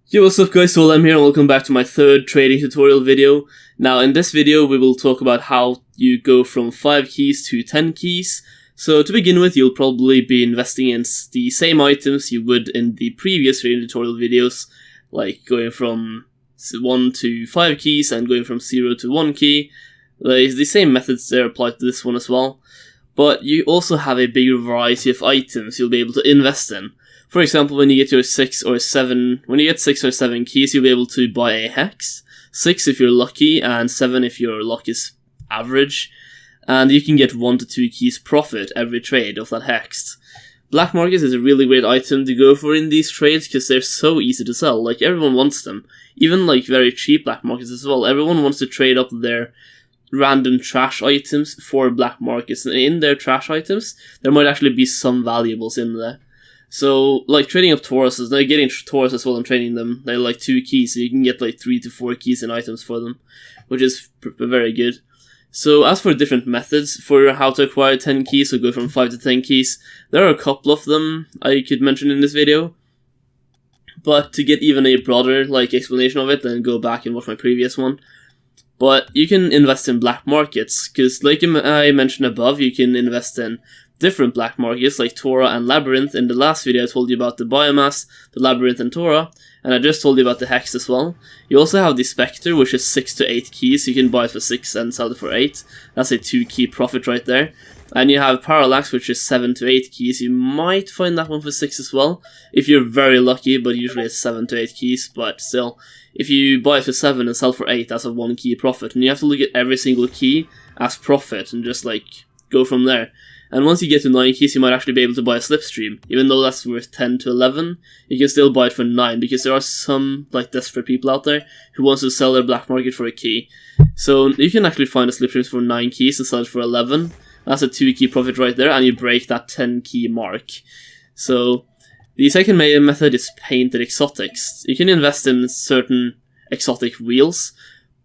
Yo, what's up guys, so I'm here and welcome back to my third trading tutorial video. Now in this video we will talk about how you go from 5 keys to 10 keys. So to begin with, you'll probably be investing in the same items you would in the previous trading tutorial videos, like going from 1 to 5 keys and going from 0 to 1 key. There's the same methods there applied to this one as well. But you also have a bigger variety of items you'll be able to invest in. For example, when you get your 6 or 7 keys, you'll be able to buy a hex. 6 if you're lucky, and 7 if your luck is average. And you can get 1 to 2 keys profit every trade of that hex. Black markets is a really great item to go for in these trades because they're so easy to sell. Like, everyone wants them. Even like very cheap black markets as well. Everyone wants to trade up their random trash items for black markets. And in their trash items, there might actually be some valuables in there. So, like, trading up Tauruses, they're getting Taurus as well and trading them. They're like 2 keys, so you can get like 3 to 4 keys in items for them, which is very good. So, as for different methods for how to acquire 10 keys, so go from 5 to 10 keys, there are a couple of them I could mention in this video. But to get even a broader, like, explanation of it, then go back and watch my previous one. But you can invest in black markets, because like I mentioned above, you can invest in different black markets like Tora and Labyrinth. In the last video I told you about the Biomass, the Labyrinth and Tora, and I just told you about the Hex as well. You also have the Spectre, which is 6 to 8 keys, you can buy it for 6 and sell it for 8. That's a 2 key profit right there. And you have Parallax, which is 7 to 8 keys, you might find that one for 6 as well, if you're very lucky, but usually it's 7 to 8 keys, but still. If you buy it for 7 and sell for 8, that's a 1 key profit, and you have to look at every single key as profit and just like go from there. And once you get to 9 keys, you might actually be able to buy a Slipstream. Even though that's worth 10 to 11, you can still buy it for 9, because there are some like desperate people out there who wants to sell their black market for a key. So you can actually find a Slipstream for 9 keys and sell it for 11. That's a 2 key profit right there, and you break that 10 key mark. So the second main method is painted exotics. You can invest in certain exotic wheels,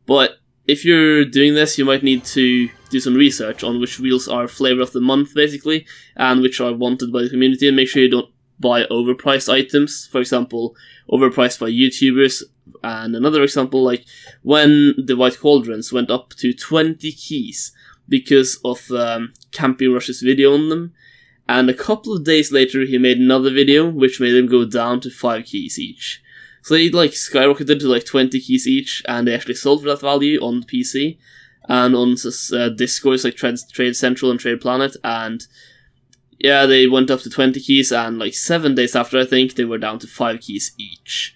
but if you're doing this, you might need to do some research on which wheels are flavor of the month, basically, and which are wanted by the community, and make sure you don't buy overpriced items. For example, overpriced by YouTubers. And another example, like when the White Cauldrons went up to 20 keys because of Camping Rush's video on them, and a couple of days later he made another video which made them go down to 5 keys each. So they like skyrocketed to like 20 keys each, and they actually sold for that value on PC and on Discords like Trade Central and Trade Planet, and yeah, they went up to 20 keys, and like 7 days after, I think, they were down to 5 keys each.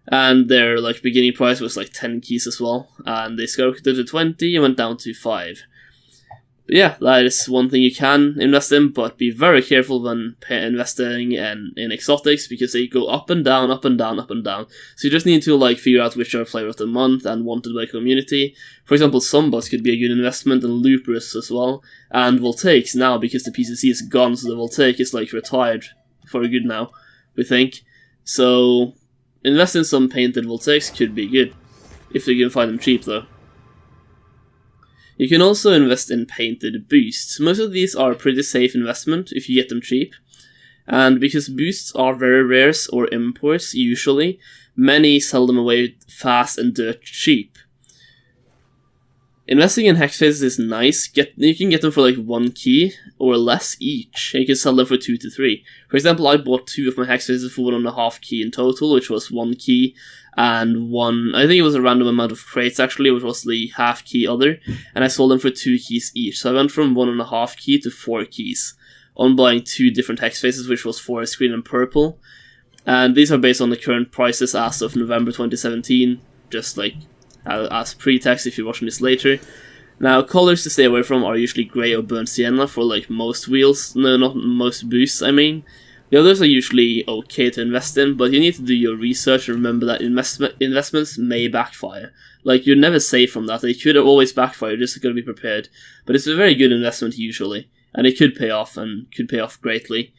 And their like beginning price was like 10 keys as well, and they skyrocketed to 20 and went down to 5. But yeah, that is one thing you can invest in, but be very careful when investing in exotics, because they go up and down, up and down, up and down. So you just need to like figure out which are flavor of the month and wanted by community. For example, Sunbox could be a good investment, and Loopers as well, and Voltaics now, because the PCC is gone, so the Voltaic is like retired for good now, we think. So invest in some painted Voltaics could be good, if you can find them cheap though. You can also invest in painted boosts. Most of these are a pretty safe investment if you get them cheap. And because boosts are very rares or imports, usually, many sell them away fast and dirt cheap. Investing in hex phases is nice. You can get them for like 1 key or less each. You can sell them for 2 to 3. For example, I bought 2 of my hex phases for 1.5 key in total, which was 1 key and 1, I think it was a random amount of crates actually, which was the half key other, and I sold them for 2 keys each. So I went from 1.5 key to 4 keys on buying 2 different hex phases, which was forest green and purple. And these are based on the current prices as of November 2017, just like as pretext if you're watching this later. Now, colors to stay away from are usually grey or burnt sienna for like most wheels. No, not most boosts, I mean. The others are usually okay to invest in, but you need to do your research and remember that investments may backfire. Like, you're never safe from that. They could always backfire, you're just gotta be prepared. But it's a very good investment usually, and it could pay off, and could pay off greatly.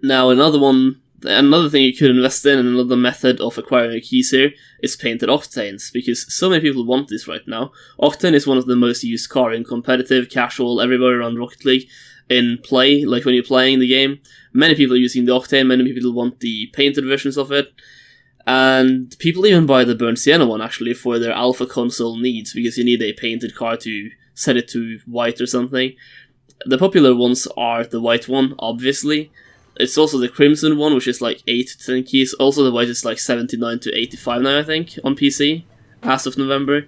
Now, another thing you could invest in, and another method of acquiring keys here, is painted Octanes, because so many people want this right now. Octane is one of the most used car in competitive, casual, everywhere around Rocket League. in play, like when you're playing the game. Many people are using the Octane, many people want the painted versions of it. And people even buy the Burnt Sienna one, actually, for their alpha console needs, because you need a painted card to set it to white or something. The popular ones are the white one, obviously. It's also the crimson one, which is like 8 to 10 keys. Also the white is like 79 to 85 now, I think, on PC, as of November.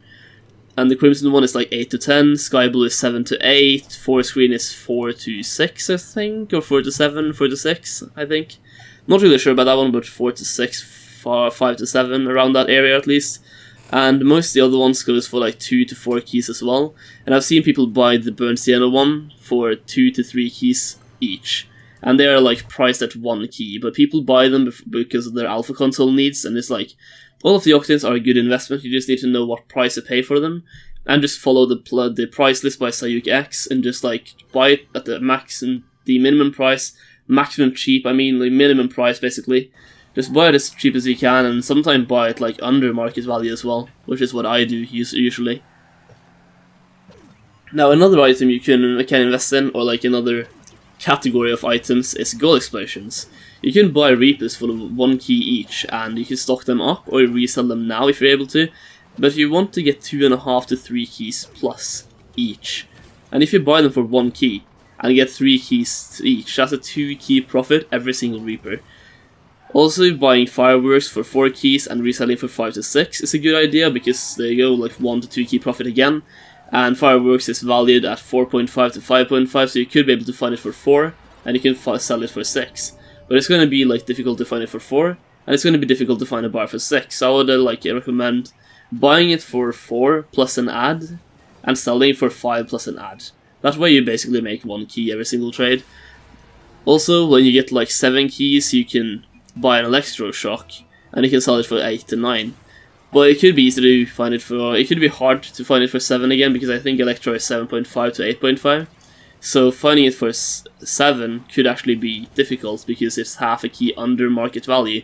And the crimson one is like 8 to 10, sky blue is 7 to 8, forest green is 4 to 6, I think, or 4 to 7, 4 to 6, I think. Not really sure about that one, but 4 to 6, 5 to 7, around that area at least. And most of the other ones goes for like 2 to 4 keys as well. And I've seen people buy the Burnt Sienna one for 2 to 3 keys each. And they are like priced at 1 key, but people buy them because of their alpha console needs, and it's like, all of the Octanes are a good investment. You just need to know what price to pay for them, and just follow the price list by Sayuk X, and just like buy it at the max and the minimum price, maximum cheap, I mean like minimum price basically. Just buy it as cheap as you can, and sometimes buy it like under market value as well, which is what I do usually. Now another item you can invest in, or like another category of items, is gold explosions. You can buy Reapers for 1 key each, and you can stock them up or resell them now if you're able to, but if you want to get 2.5 to 3 keys plus each. And if you buy them for 1 key and get 3 keys each, that's a 2 key profit every single Reaper. Also, buying fireworks for 4 keys and reselling for 5 to 6 is a good idea, because there you go, like 1 to 2 key profit again. And fireworks is valued at 4.5 to 5.5, so you could be able to find it for 4, and you can sell it for 6. But it's going to be like difficult to find it for 4, and it's going to be difficult to find a bar for 6. So I would recommend buying it for 4 plus an ad, and selling it for 5 plus an ad. That way you basically make 1 key every single trade. Also, when you get like 7 keys, you can buy an electroshock, and you can sell it for 8 to 9. But it could be easy to find it for, it could be hard to find it for 7 again, because I think Electro is 7.5 to 8.5. So finding it for 7 could actually be difficult, because it's half a key under market value.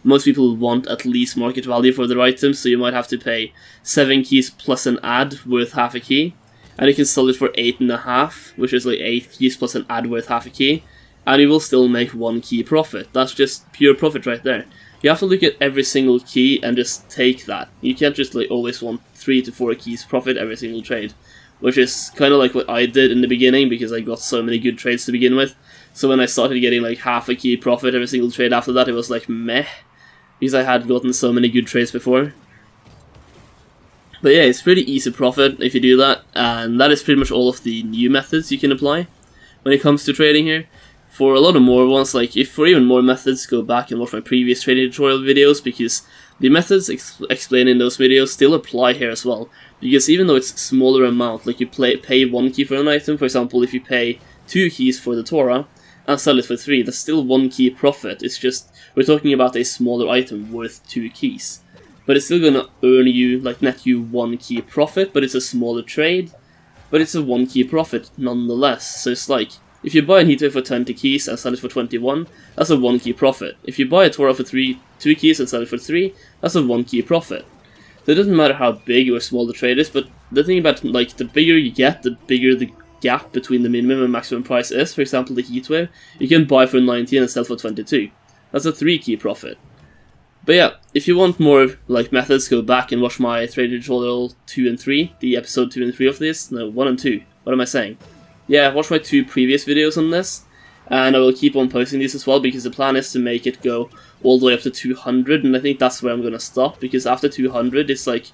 Most people want at least market value for their items, so you might have to pay 7 keys plus an ad worth half a key. And you can sell it for 8.5, which is like 8 keys plus an ad worth half a key. And you will still make 1 key profit. That's just pure profit right there. You have to look at every single key and just take that. You can't just like always want 3 to 4 keys profit every single trade, which is kind of like what I did in the beginning, because I got so many good trades to begin with. So when I started getting like half a key profit every single trade after that, it was like meh, because I had gotten so many good trades before. But yeah, it's pretty easy profit if you do that, and that is pretty much all of the new methods you can apply when it comes to trading here. For a lot of more ones, like if for even more methods, go back and watch my previous trading tutorial videos, because the methods explained in those videos still apply here as well. Because even though it's a smaller amount, like you pay 1 key for an item, for example, if you pay 2 keys for the Torah and sell it for 3, that's still 1 key profit. It's just, we're talking about a smaller item worth 2 keys. But it's still gonna earn you, like net you 1 key profit, but it's a smaller trade, but it's a 1 key profit nonetheless. So it's like, if you buy a heatwave for 20 keys and sell it for 21, that's a 1 key profit. If you buy a Torah for 2 keys and sell it for 3, that's a 1 key profit. So it doesn't matter how big or small the trade is, but the thing about, like, the bigger you get, the bigger the gap between the minimum and maximum price is. For example, the heatwave, you can buy for 19 and sell for 22. That's a 3 key profit. But yeah, if you want more like methods, go back and watch my trading tutorial 2 and 3, the episode 2 and 3 of this. No, 1 and 2. What am I saying? Yeah, watch my 2 previous videos on this, and I will keep on posting these as well, because the plan is to make it go all the way up to 200, and I think that's where I'm gonna stop, because after 200, it's like,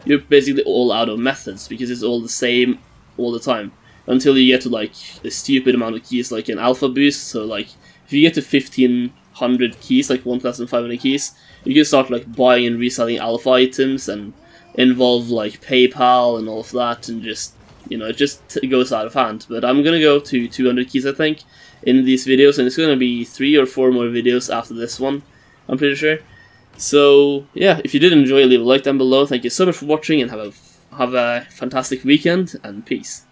you're basically all out of methods, because it's all the same all the time, until you get to like a stupid amount of keys, like an alpha boost. So like, if you get to 1500 keys, like 1500 keys, you can start like buying and reselling alpha items, and involve like PayPal and all of that, and just, you know, it just goes out of hand. But I'm gonna go to 200 keys, I think, in these videos, and it's gonna be 3 or 4 more videos after this one, I'm pretty sure. So yeah, if you did enjoy, leave a like down below. Thank you so much for watching, and have a fantastic weekend, and peace.